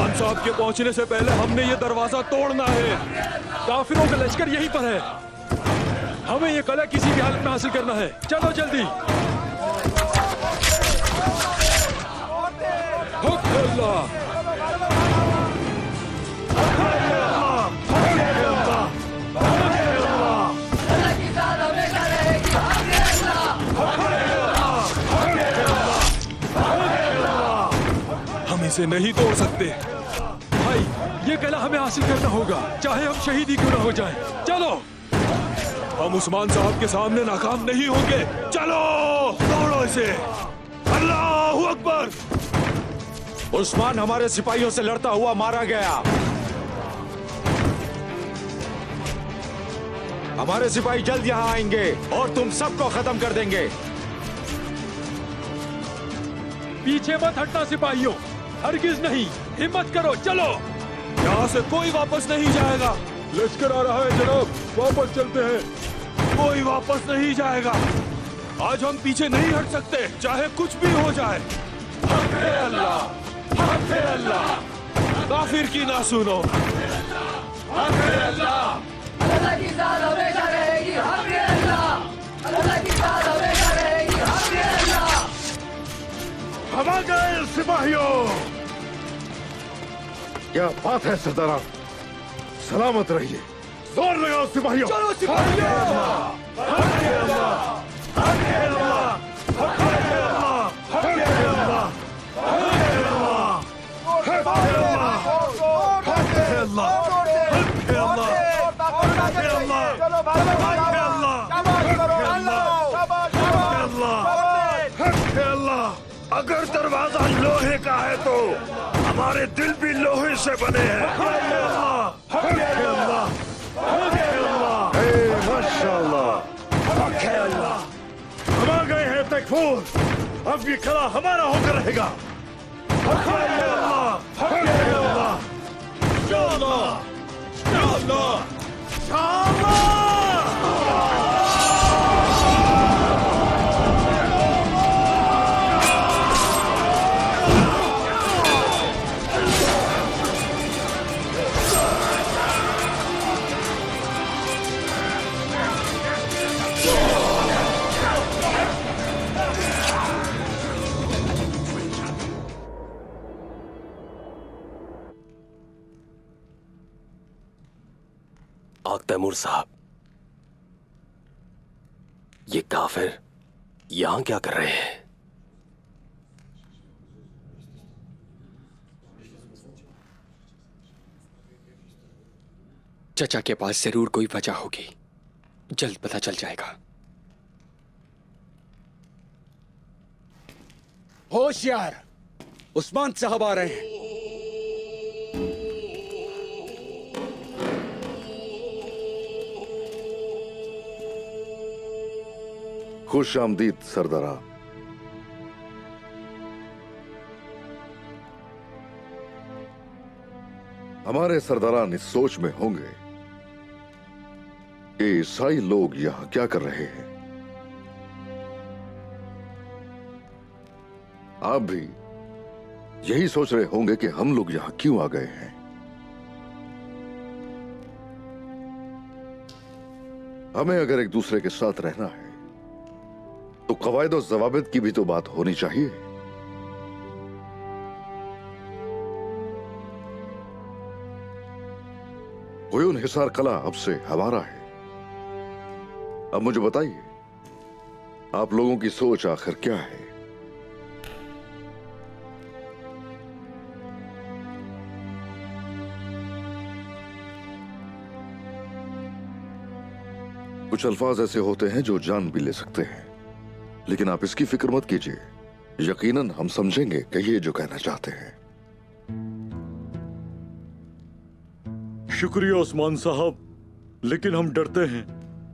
उस्मान साहब के पहुंचने से पहले हमने ये दरवाजा तोड़ना है। काफिरों का लश्कर यहीं पर है। हमें ये कला किसी भी हालत में हासिल करना है। चलो जल्दी। अल्लाह इसे नहीं तोड़ सकते भाई। ये कला हमें हासिल करना होगा, चाहे हम शहीद ही क्यों न हो जाएं। चलो, हम उस्मान साहब के सामने नाकाम नहीं होंगे। चलो तोड़ो इसे। अल्लाहू अकबर। उस्मान हमारे सिपाहियों से लड़ता हुआ मारा गया। हमारे सिपाही जल्द यहाँ आएंगे और तुम सबको खत्म कर देंगे। पीछे मत हटना सिपाहियों, हरगिज नहीं। हिम्मत करो, चलो। यहाँ से कोई वापस नहीं जाएगा। लश्कर आ रहा है जनाब, वापस चलते हैं। कोई वापस नहीं जाएगा। आज हम पीछे नहीं हट सकते, चाहे कुछ भी हो जाए। हक है अल्लाह, हक है अल्लाह। काफिर की ना सुनो। हक है अल्लाह, अल्लाह की साथ हमेशा रहेगी। हक है अल्लाह, अल्लाह की साथ हमेशा रहेगी। हक है अल्लाह। हम आ गए सिपाहियों। क्या बात है सरदारा, सलामत रहिए। जोर लगाओ सिपाहियों। चलो सिपाहियों। हक है अल्लाह, हक है अल्लाह, हक है अल्लाह, हक है अल्लाह, हक है अल्लाह, हक है अल्लाह, हक है अल्लाह, हक है अल्लाह, हक है अल्लाह, हक है अल्लाह। अगर दरवाजा लोहे का है तो हमारे दिल भी लोहे से बने हैं। माशाअल्लाह। हम आ गए हैं तकफूर। अब ये कला हमारा होकर रहेगा। तैमूर साहब, ये काफिर यहां क्या कर रहे हैं? चचा के पास जरूर कोई वजह होगी, जल्द पता चल जाएगा। होशियार, उस्मान साहब आ रहे हैं। खुश आमदीद सरदारा। हमारे सरदारान इस सोच में होंगे कि ईसाई लोग यहां क्या कर रहे हैं। आप भी यही सोच रहे होंगे कि हम लोग यहां क्यों आ गए हैं। हमें अगर एक दूसरे के साथ रहना है तो कवायद और जवाबित की भी तो बात होनी चाहिए। हुयून हिसार कला अब से हमारा है। अब मुझे बताइए, आप लोगों की सोच आखिर क्या है? कुछ अल्फाज ऐसे होते हैं जो जान भी ले सकते हैं, लेकिन आप इसकी फिक्र मत कीजिए। यकीनन हम समझेंगे कि ये जो कहना चाहते हैं। शुक्रिया उस्मान साहब, लेकिन हम डरते हैं।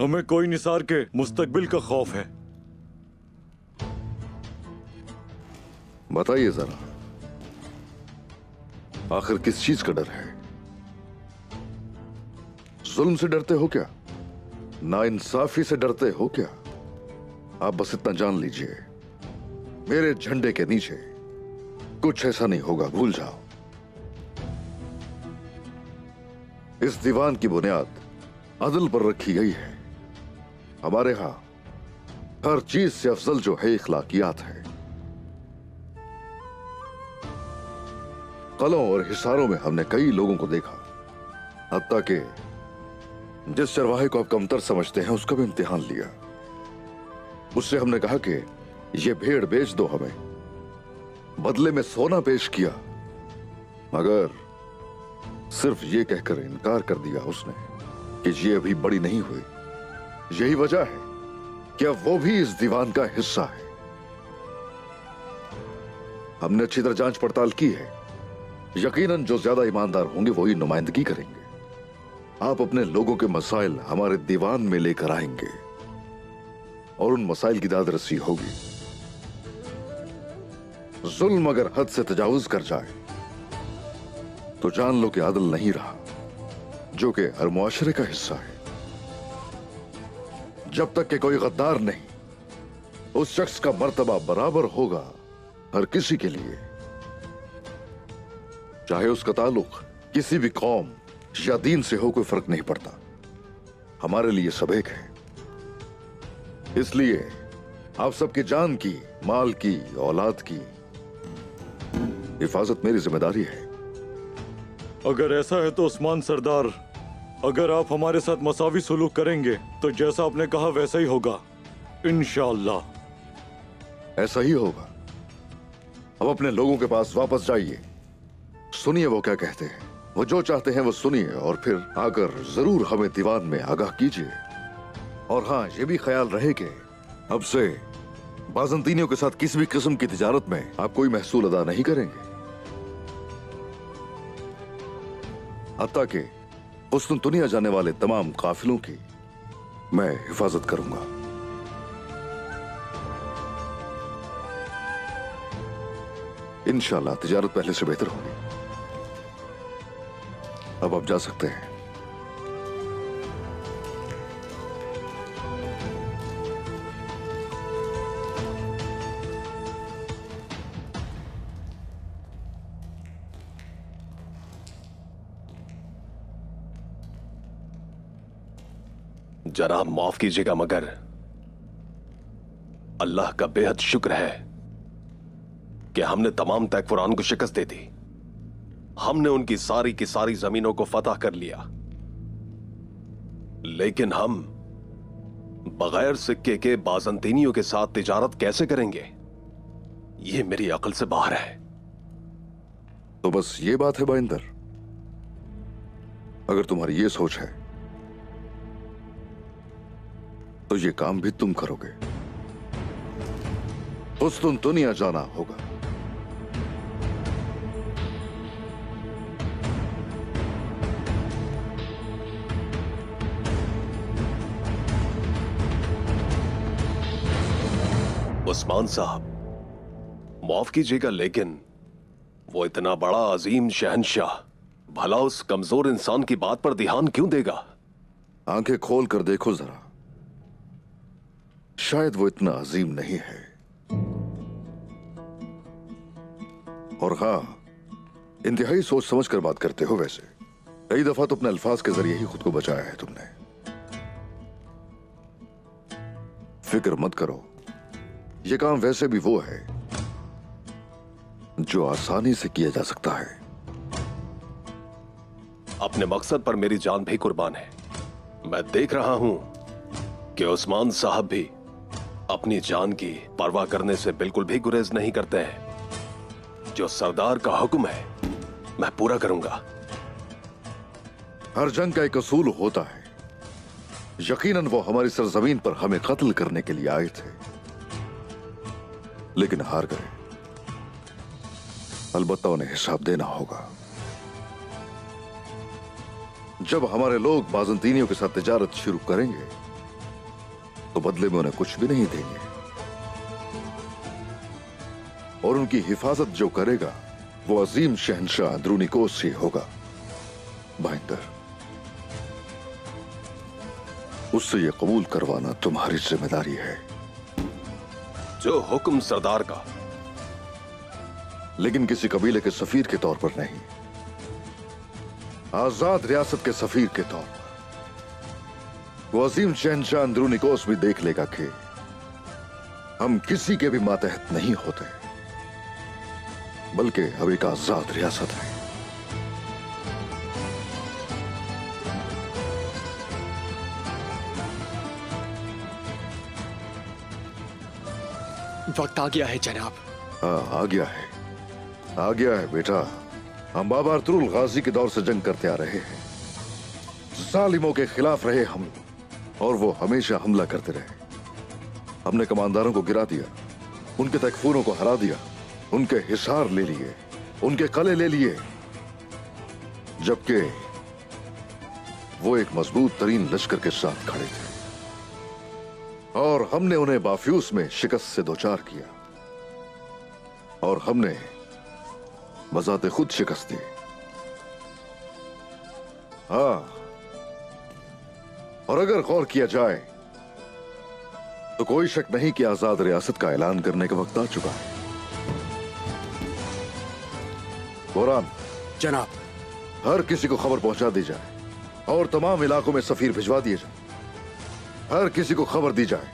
हमें कोई निसार के मुस्तकबिल का खौफ है। बताइए जरा, आखिर किस चीज का डर है? जुल्म से डरते हो क्या? नाइंसाफी से डरते हो क्या? आप बस इतना जान लीजिए, मेरे झंडे के नीचे कुछ ऐसा नहीं होगा, भूल जाओ। इस दीवान की बुनियाद अदल पर रखी गई है। हमारे यहां हर चीज से अफजल जो है इखलाकियात है। कलों और हिसारों में हमने कई लोगों को देखा, हत्ता कि जिस चरवाहे को आप कमतर समझते हैं उसका भी इम्तिहान लिया। उससे हमने कहा कि ये भेड़ बेच दो हमें, बदले में सोना पेश किया, मगर सिर्फ ये कहकर इनकार कर दिया उसने कि ये अभी बड़ी नहीं हुई। यही वजह है कि अब वो भी इस दीवान का हिस्सा है। हमने अच्छी तरह जांच पड़ताल की है। यकीनन जो ज्यादा ईमानदार होंगे वही नुमाइंदगी करेंगे। आप अपने लोगों के मसाइल हमारे दीवान में लेकर आएंगे और उन मसाइल की दाद रसी होगी। जुल्म अगर हद से तजावुज कर जाए तो जान लो कि आदल नहीं रहा, जो कि हर मुआशरे का हिस्सा है। जब तक कि कोई गद्दार नहीं, उस शख्स का मर्तबा बराबर होगा हर किसी के लिए, चाहे उसका ताल्लुक किसी भी कौम या दीन से हो, कोई फर्क नहीं पड़ता। हमारे लिए सब एक है। इसलिए आप सबकी जान की, माल की, औलाद की हिफाजत मेरी जिम्मेदारी है। अगर ऐसा है तो उस्मान सरदार, अगर आप हमारे साथ मसावी सुलूक करेंगे तो जैसा आपने कहा वैसा ही होगा, इंशाअल्लाह। ऐसा ही होगा। अब अपने लोगों के पास वापस जाइए, सुनिए वो क्या कहते हैं। वो जो चाहते हैं वो सुनिए और फिर आकर जरूर हमें दीवान में आगाह कीजिए। और हाँ, ये भी ख्याल रहे कि अब से बाज़ंतीनियों के साथ किसी भी किस्म की तिजारत में आप कोई महसूल अदा नहीं करेंगे, हत्ता कि कुस्तुनतुनिया जाने वाले तमाम काफिलों की मैं हिफाजत करूंगा। इंशाल्लाह तिजारत पहले से बेहतर होगी। अब आप जा सकते हैं। जनाब माफ कीजिएगा, मगर अल्लाह का बेहद शुक्र है कि हमने तमाम तैकुरान को शिकस्त दे दी। हमने उनकी सारी की सारी जमीनों को फतह कर लिया, लेकिन हम बगैर सिक्के के बाज़ंतीनियों के साथ तिजारत कैसे करेंगे? यह मेरी अकल से बाहर है। तो बस ये बात है बाइंदर, अगर तुम्हारी ये सोच है तो ये काम भी तुम करोगे। कुस्तुनतुनिया जाना होगा। उस्मान साहब, माफ कीजिएगा, लेकिन वो इतना बड़ा अजीम शहंशाह भला उस कमजोर इंसान की बात पर ध्यान क्यों देगा? आंखें खोल कर देखो जरा, शायद वो इतना अजीम नहीं है। और हां, इंतहाई सोच समझ कर बात करते हो। वैसे कई दफा तो अपने अल्फाज के जरिए ही खुद को बचाया है तुमने। फिक्र मत करो, ये काम वैसे भी वो है जो आसानी से किया जा सकता है। अपने मकसद पर मेरी जान भी कुर्बान है। मैं देख रहा हूं कि उस्मान साहब भी अपनी जान की परवाह करने से बिल्कुल भी गुरेज नहीं करते हैं। जो सरदार का हुक्म है मैं पूरा करूंगा। हर जंग का एक असूल होता है। यकीनन वो हमारी सरजमीन पर हमें कत्ल करने के लिए आए थे, लेकिन हार गए। अलबत्ता उन्हें हिसाब देना होगा। जब हमारे लोग बाज़ंतीनियों के साथ तिजारत शुरू करेंगे तो बदले में उन्हें कुछ भी नहीं देंगे, और उनकी हिफाजत जो करेगा वो अजीम शहंशाह अंदरूनिकोस ही होगा। बाइंदर, उससे ये कबूल करवाना तुम्हारी जिम्मेदारी है। जो हुक्म सरदार का, लेकिन किसी कबीले के सफीर के तौर पर नहीं। आजाद रियासत के सफीर के तौर पर वो अजीम शहनशाह अंदरूनिकोस भी देख लेगा कि हम किसी के भी मातहत नहीं होते, बल्कि अब एक आजाद रियासत है। वक्त आ गया है जनाब। हाँ, आ गया है बेटा। हम बाबा अरतुरुल गाजी के दौर से जंग करते आ रहे हैं। जालिमों के खिलाफ रहे हम, और वो हमेशा हमला करते रहे। हमने कमांडरों को गिरा दिया, उनके तकफूरों को हरा दिया, उनके हिसार ले लिए, उनके कले ले लिए, जबकि वो एक मजबूत तरीन लश्कर के साथ खड़े थे और हमने उन्हें बाफ्यूस में शिकस्त से दोचार किया और हमने बजाते खुद शिकस्त दी। हाँ, और अगर गौर किया जाए तो कोई शक नहीं कि आजाद रियासत का ऐलान करने का वक्त आ चुका है। बोरान, जनाब। हर किसी को खबर पहुंचा दी जाए और तमाम इलाकों में सफीर भिजवा दिए जाए। हर किसी को खबर दी जाए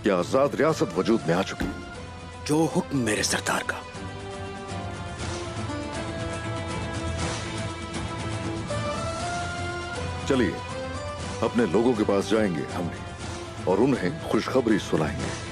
कि आजाद रियासत वजूद में आ चुकी है। जो हुक्म मेरे सरदार का। चलिए अपने लोगों के पास जाएंगे हमने और उन्हें खुशखबरी सुनाएंगे।